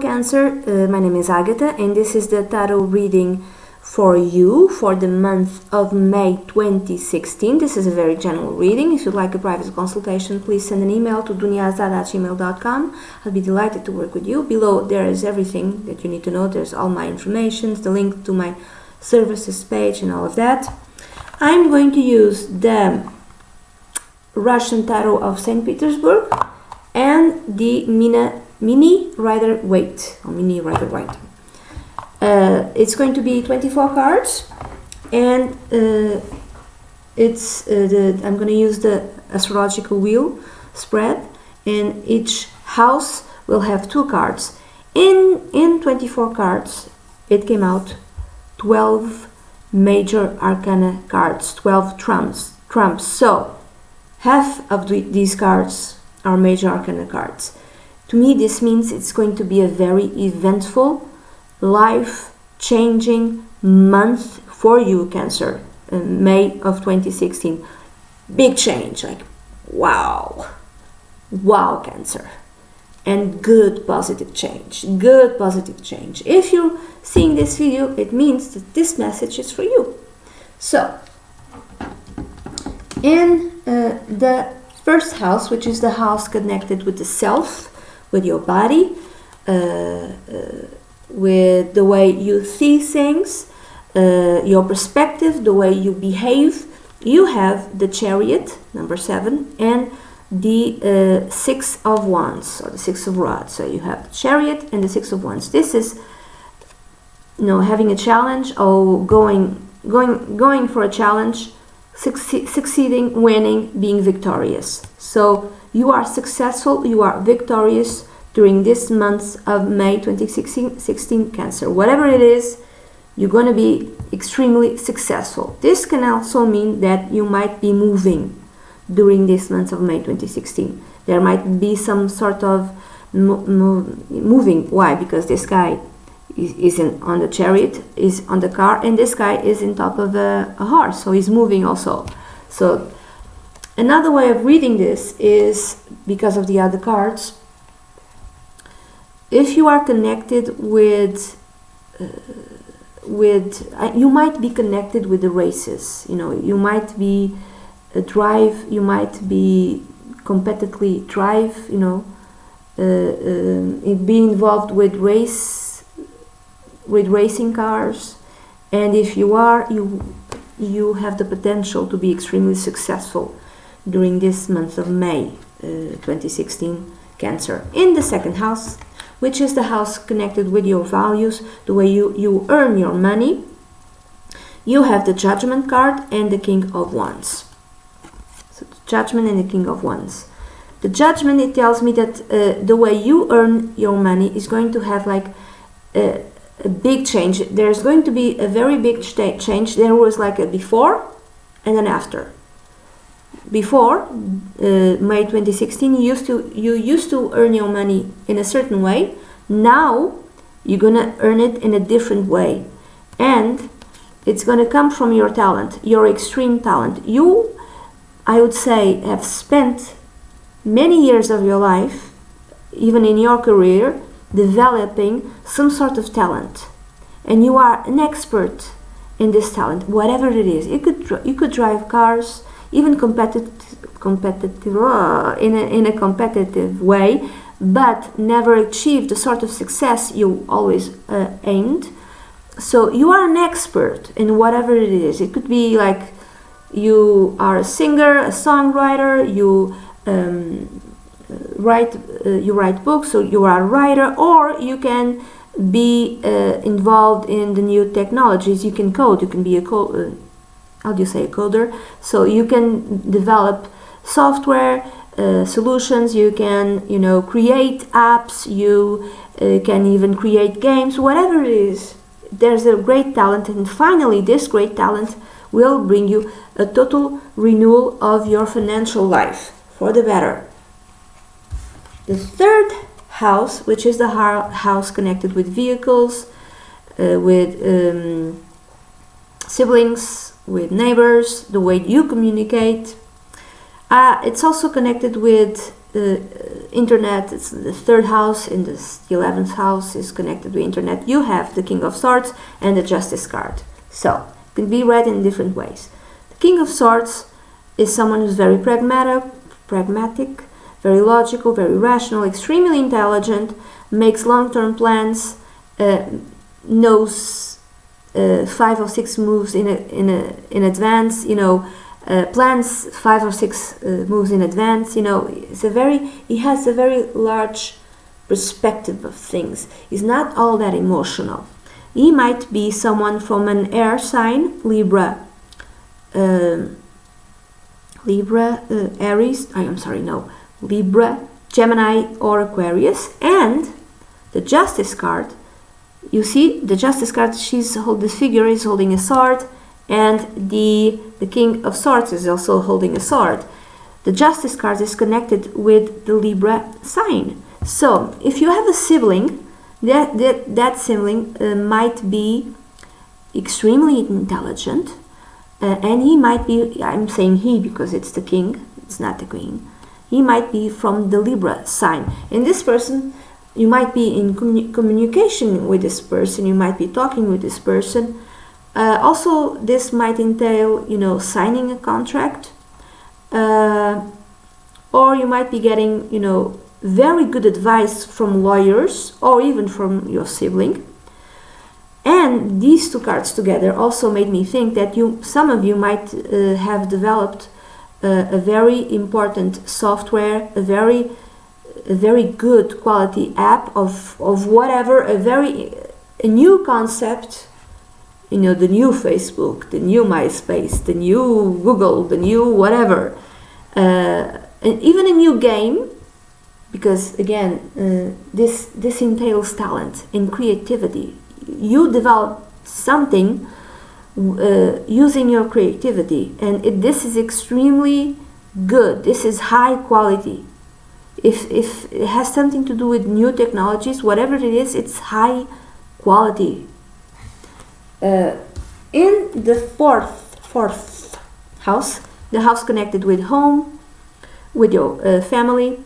Cancer, my name is Agatha and this is the tarot reading for you for the month of May 2016. This is a very general reading. If you'd like a private consultation, please send an email to duniazad@gmail.com. I'll be delighted to work with you. Below there is everything that you need to know. There's all my information, the link to my services page and all of that. I'm going to use the Russian Tarot of St. Petersburg and the Mini Rider-Waite. It's going to be 24 cards, and I'm going to use the astrological wheel spread, and each house will have 2 cards. In 24 cards, it came out 12 major arcana cards, 12 trumps. So half of these cards are major arcana cards. To me, this means it's going to be a very eventful, life-changing month for you, Cancer, in May of 2016. Big change, like wow, Cancer, and good positive change. If you're seeing this video, it means that this message is for you. So, in the first house, which is the house connected with the self, with your body, with the way you see things, your perspective, the way you behave, you have the Chariot, number 7, and the 6 of Wands, or the 6 of Rods. So you have the Chariot and the 6 of Wands. This is, having a challenge, or going for a challenge, succeeding, winning, being victorious. So you are successful, you are victorious during this month of May 2016, Cancer. Whatever it is, you're going to be extremely successful. This can also mean that you might be moving during this month of May 2016. There might be some sort of moving. Why? Because this guy isn't on the Chariot, is on the car, and this guy is in top of a horse, so he's moving also. So another way of reading this is, because of the other cards, if you are connected with you might be connected with the races. You might be you might be competitively drive. Be involved with racing cars, and if you are, you have the potential to be extremely successful during this month of May 2016, Cancer. In the second house, which is the house connected with your values, the way you earn your money, you have the Judgment card and the King of Wands. So the Judgment and the King of Wands. The Judgment, it tells me that the way you earn your money is going to have like a big change. There's going to be a very big change. There was like a before and an after. Before May 2016, you used to earn your money in a certain way. Now you're gonna earn it in a different way, and it's gonna come from your talent, your extreme talent. You, I would say, have spent many years of your life, even in your career, developing some sort of talent, and you are an expert in this talent, whatever it is. You could drive cars, even competitive in a competitive way, but never achieved the sort of success you always aimed. So you are an expert in whatever it is. It could be like you are a singer, a songwriter, you write books, so you are a writer, or you can be involved in the new technologies. You can code. You can be a coder. So you can develop software solutions. You can create apps. You can even create games. Whatever it is, there's a great talent, and finally this great talent will bring you a total renewal of your financial life for the better. The third house, which is the house connected with vehicles, with siblings, with neighbors, the way you communicate. It's also connected with internet. It's the third house, and the 11th house is connected to internet. You have the King of Swords and the Justice card. So it can be read in different ways. The King of Swords is someone who's very pragmatic, very logical, very rational, extremely intelligent, makes long-term plans, knows 5 or 6 moves in advance, plans 5 or 6 moves in advance. He has a very large perspective of things. He's not all that emotional. He might be someone from an air sign, Libra, Aries. Libra, Gemini, or Aquarius. And the Justice card. You see, the Justice card. This figure is holding a sword, and the King of Swords is also holding a sword. The Justice card is connected with the Libra sign. So, if you have a sibling, that sibling might be extremely intelligent, and he might be, I'm saying he because it's the king, it's not the queen. He might be from the Libra sign. And this person, you might be in communication with this person, you might be talking with this person. Also, this might entail, signing a contract, or you might be getting, very good advice from lawyers or even from your sibling. And these two cards together also made me think that some of you might have developed a very important software, a very good quality app of whatever, a new concept, the new Facebook, the new MySpace, the new Google, the new whatever, and even a new game, because again, this entails talent and creativity. You develop something using your creativity, and this is extremely good. This is high quality. If it has something to do with new technologies, whatever it is, it's high quality. In the fourth house, the house connected with home, with your family,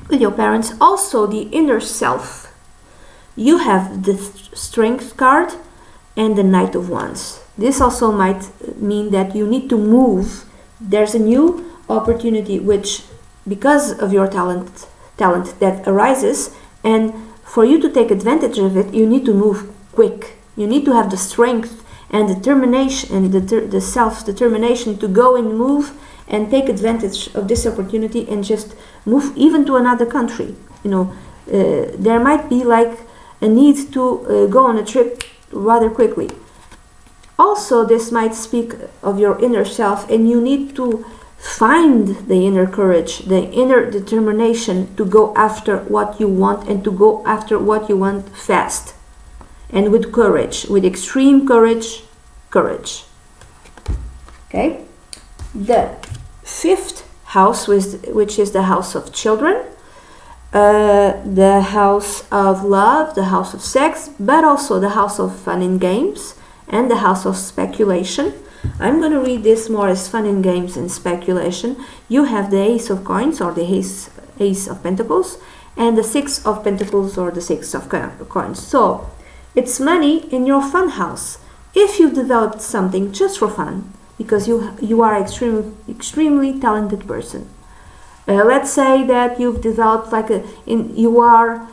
with your parents, also the inner self. You have the Strength card and the Knight of Wands. This also might mean that you need to move. There's a new opportunity which, because of your talent that arises, and for you to take advantage of it, you need to move quick. You need to have the strength and determination and the self-determination to go and move and take advantage of this opportunity and just move even to another country. There might be like a need to go on a trip rather quickly. Also, this might speak of your inner self, and you need to find the inner courage, the inner determination to go after what you want, and to go after what you want fast and with courage, with extreme courage. Okay? The fifth house, which is the house of children, the house of love, the house of sex, but also the house of fun and games, and the house of speculation. I'm going to read this more as fun and games and speculation. You have the Ace of Coins, or the Ace of Pentacles, and the Six of Pentacles, or the Six of Coins. So it's money in your fun house. If you've developed something just for fun, because you are extremely talented person. Let's say that you've developed you are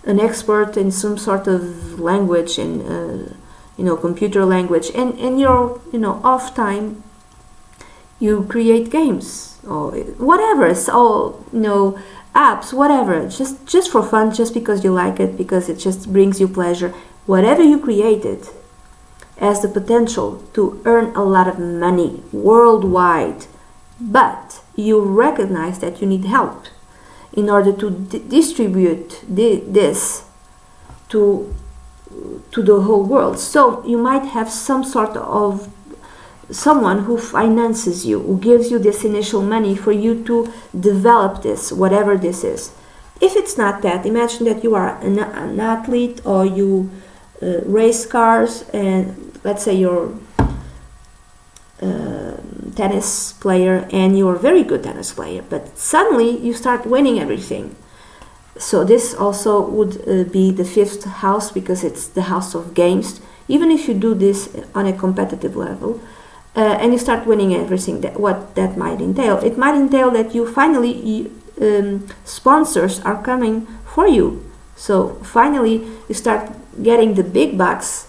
an expert in some sort of language, in computer language, and in your off time you create games or whatever. It's all apps, whatever, just for fun, just because you like it, because it just brings you pleasure. Whatever you created has the potential to earn a lot of money worldwide, but you recognize that you need help in order to distribute this to the whole world. So you might have some sort of someone who finances you, who gives you this initial money for you to develop this, whatever this is. If it's not that, imagine that you are an athlete, or you race cars, and let's say you're tennis player and you're a very good tennis player, but suddenly you start winning everything. So this also would be the 5th house, because it's the house of games. Even if you do this on a competitive level, and you start winning everything, what that might entail. It might entail that you finally, sponsors are coming for you. So finally you start getting the big bucks,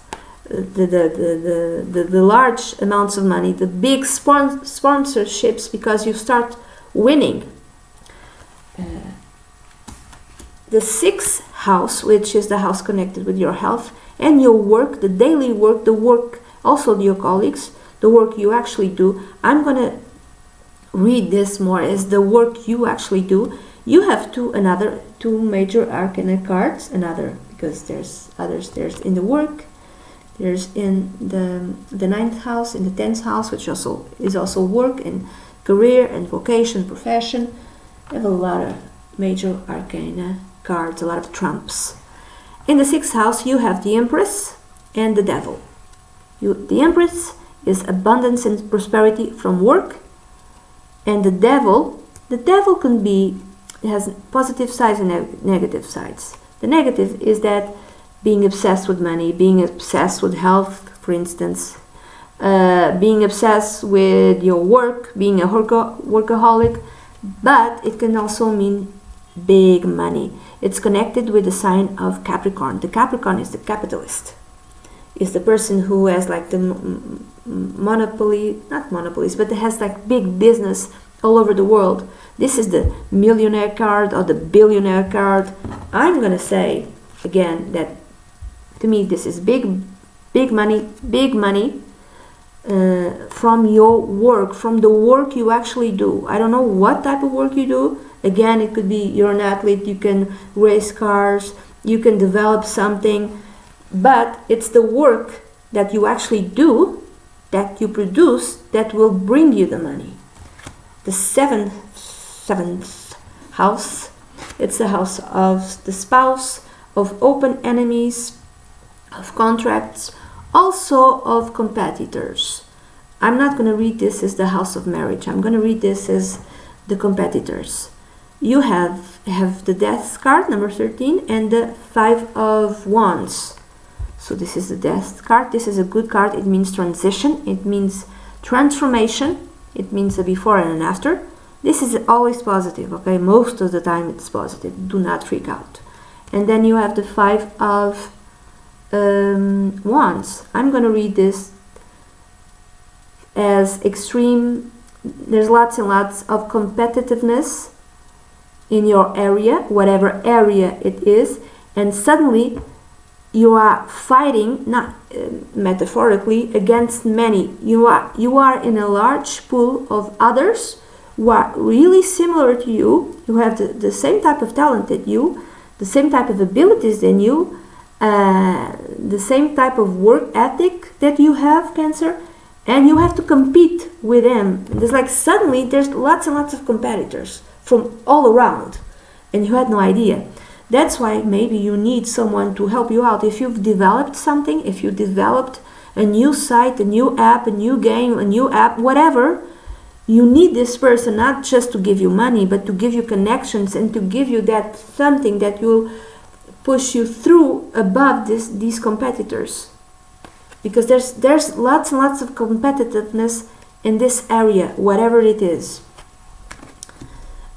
the large amounts of money, the big sponsorships, because you start winning. The 6th house, which is the house connected with your health and your work, the daily work, the work, also your colleagues, the work you actually do. I'm going to read this more as the work you actually do. You have two major arcana cards, because there's others. There's in the work, there's in the 9th house, in the 10th house, which also is also work and career and vocation, profession. I have a lot of major arcana cards, a lot of trumps. In the 6th house, you have the Empress and the Devil. The Empress is abundance and prosperity from work, and the devil can be, has positive sides and negative sides. The negative is that being obsessed with money, being obsessed with health, for instance, being obsessed with your work, being a workaholic, but it can also mean big money. It's connected with the sign of Capricorn. The Capricorn is the capitalist. Is the person who has like the monopoly, not monopolies, but it has like big business all over the world. This is the millionaire card or the billionaire card. I'm gonna say again that to me this is big money from your work, from the work you actually do. I don't know what type of work you do. Again, it could be you're an athlete, you can race cars, you can develop something, but it's the work that you actually do, that you produce, that will bring you the money. The seventh house, it's the house of the spouse, of open enemies, of contracts, also of competitors. I'm not going to read this as the house of marriage. I'm going to read this as the competitors. You have the Death card, number 13, and the 5 of Wands. So this is the Death card. This is a good card. It means transition. It means transformation. It means a before and an after. This is always positive, okay? Most of the time it's positive. Do not freak out. And then you have the 5 of Wands. I'm going to read this as extreme. There's lots and lots of competitiveness in your area, whatever area it is, and suddenly you are fighting, not metaphorically, against many. You are in a large pool of others who are really similar to you, who have the same type of talent that you, the same type of abilities than you, the same type of work ethic that you have, Cancer, and you have to compete with them. There's like suddenly there's lots and lots of competitors from all around, and you had no idea. That's why maybe you need someone to help you out. If you've developed something, if you developed a new site, a new app, a new game, a new app, whatever, you need this person not just to give you money, but to give you connections and to give you that something that will push you through above these competitors. Because there's lots and lots of competitiveness in this area, whatever it is.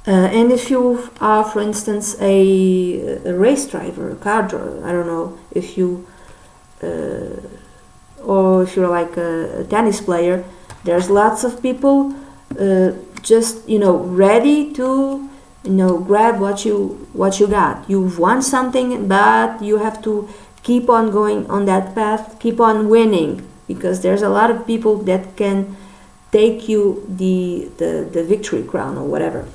And if you are, for instance, a race driver, a car driver, I don't know, if you, or if you're like a tennis player, there's lots of people just, ready to, grab what you got. You've won something, but you have to keep on going on that path, keep on winning, because there's a lot of people that can take you the victory crown or whatever.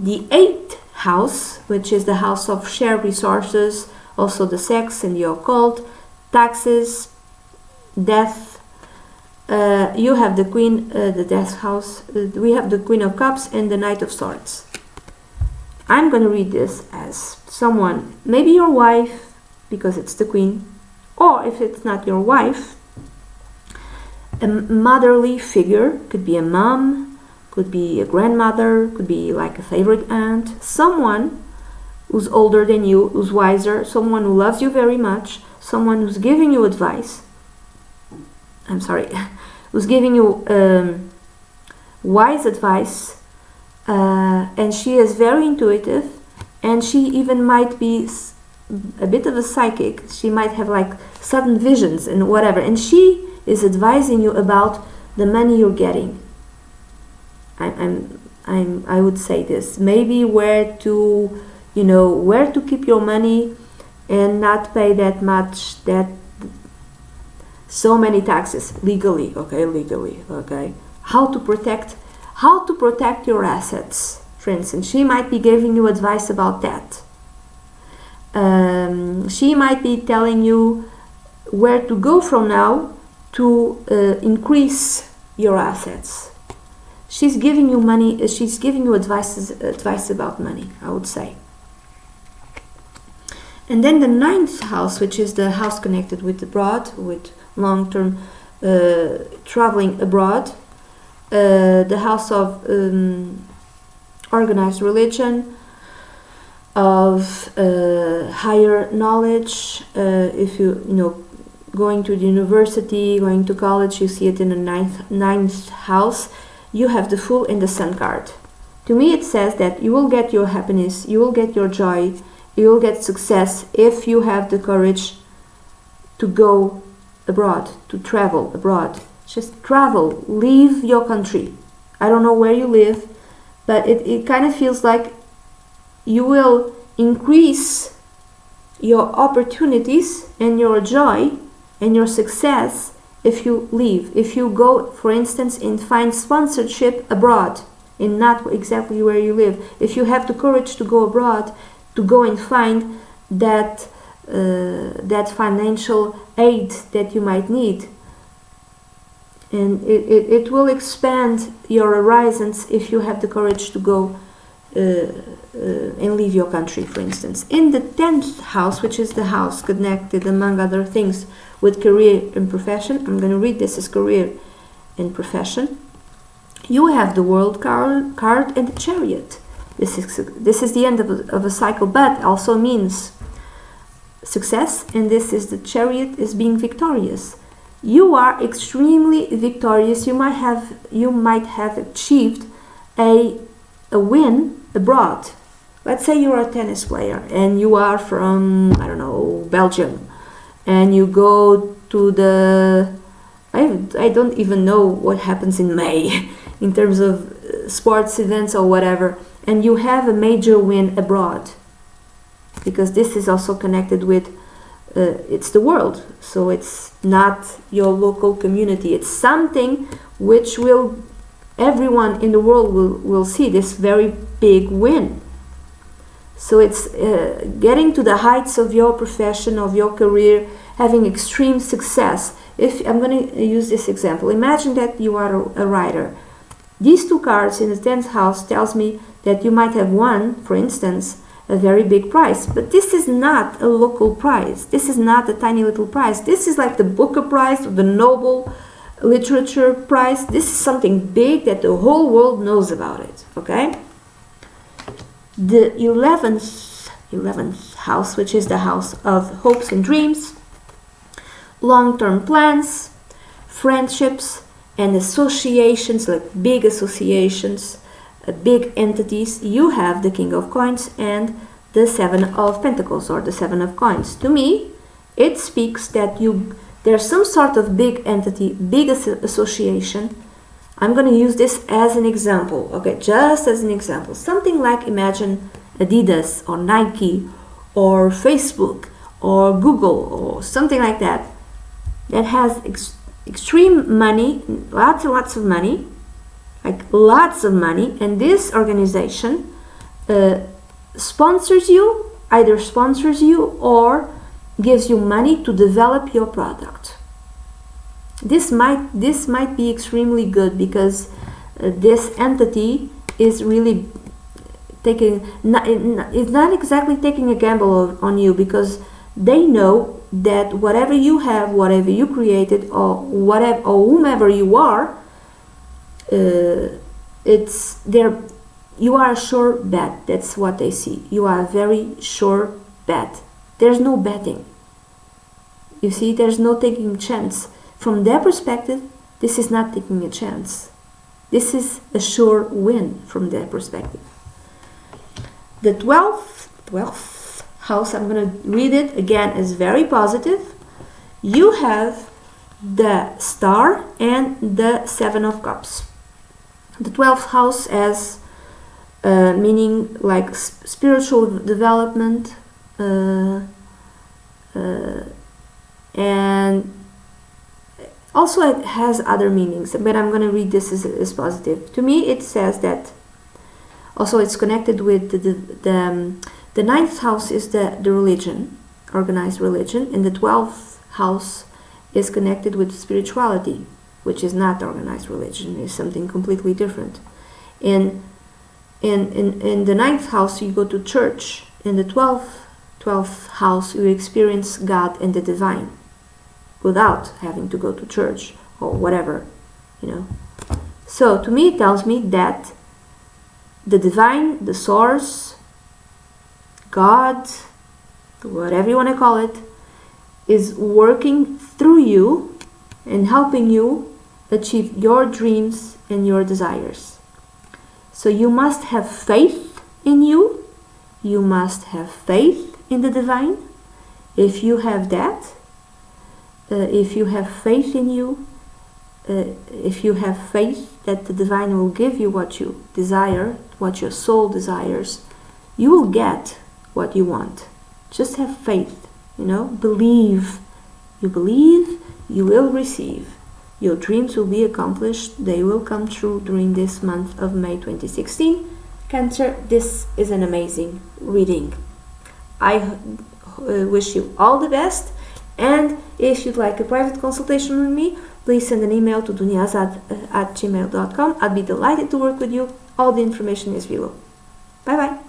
The 8th house, which is the house of shared resources, also the sex and the occult, taxes, death. You have the Queen, the Death house. We have the Queen of Cups and the Knight of Swords. I'm going to read this as someone, maybe your wife, because it's the Queen, or if it's not your wife, a motherly figure, could be a mom, could be a grandmother, could be like a favorite aunt, someone who's older than you, who's wiser, someone who loves you very much, someone who's giving you advice. I'm sorry, who's giving you wise advice, and she is very intuitive, and she even might be a bit of a psychic. She might have like sudden visions and whatever, and she is advising you about the money you're getting. I would say this, maybe where to, where to keep your money and not pay that much, so many taxes legally. How to protect your assets, for instance. She might be giving you advice about that. She might be telling you where to go from now to increase your assets. She's giving you money. She's giving you advice about money, I would say. And then the 9th house, which is the house connected with abroad, with long-term traveling abroad, the house of organized religion, of higher knowledge. If you going to the university, going to college, you see it in the ninth house. You have the Fool and the Sun card. To me, it says that you will get your happiness, you will get your joy, you will get success if you have the courage to go abroad, to travel abroad. Just travel, leave your country. I don't know where you live, but it kind of feels like you will increase your opportunities and your joy and your success if you leave. If you go, for instance, and find sponsorship abroad, in not exactly where you live. If you have the courage to go abroad, to go and find that financial aid that you might need. And it will expand your horizons if you have the courage to go and leave your country, for instance. In the 10th house, which is the house connected, among other things, with career and profession, I'm going to read this as career and profession. You have the World card and the Chariot. This is the end of a cycle, but also means success, and this is the Chariot is being victorious. You are extremely victorious. You might have achieved a win abroad. Let's say you're a tennis player and you are from, I don't know, Belgium, and you go to the, I don't even know what happens in May in terms of sports events or whatever, and you have a major win abroad, because this is also connected with it's the world, so it's not your local community. It's something which everyone in the world will see this very big win. So it's getting to the heights of your profession, of your career, having extreme success. If I'm going to use this example, imagine that you are a writer. These two cards in the 10th house tells me that you might have won, for instance, a very big prize. But this is not a local prize. This is not a tiny little prize. This is like the Booker Prize or the Nobel Literature Prize. This is something big that the whole world knows about it. Okay? The 11th house, which is the house of hopes and dreams, long-term plans, friendships, and associations, like big associations, big entities. You have the King of Coins and the 7 of Pentacles, or the 7 of Coins. To me, it speaks that there's some sort of big entity, big association. I'm going to use this as an example, okay, just as an example. Something like, imagine Adidas or Nike or Facebook or Google or something like that, that has extreme money, lots and lots of money, like lots of money, and this organization sponsors you, either sponsors you or gives you money to develop your product. This might be extremely good, because this entity is really it's not exactly taking a gamble on you, because they know that whatever you have, whatever you created, or whatever, or whomever you are, it's there. You are a sure bet. That's what they see. You are a very sure bet. There's no betting. You see, there's no taking a chance. From their perspective, this is not taking a chance. This is a sure win from their perspective. The 12th house, I'm going to read it again, is very positive. You have the Star and the Seven of Cups. The 12th house as meaning like spiritual development, and also it has other meanings, but I'm going to read this as positive. To me, it says that also it's connected with the 9th house is the religion, organized religion, and the 12th house is connected with spirituality, which is not organized religion, is something completely different. In the 9th house, you go to church. In the 12th house, you experience God and the divine without having to go to church or whatever, you know. So to me, it tells me that the divine, the source, God, whatever you want to call it, is working through you and helping you achieve your dreams and your desires. So you must have faith in you. You must have faith in the divine. If you have that, if you have faith in you, if you have faith that the divine will give you what you desire, what your soul desires, you will get what you want. Just have faith, you know, believe. You believe, you will receive. Your dreams will be accomplished. They will come true during this month of May 2016. Cancer, this is an amazing reading. I wish you all the best. And if you'd like a private consultation with me, please send an email to duniazad@gmail.com. I'd be delighted to work with you. All the information is below. Bye bye.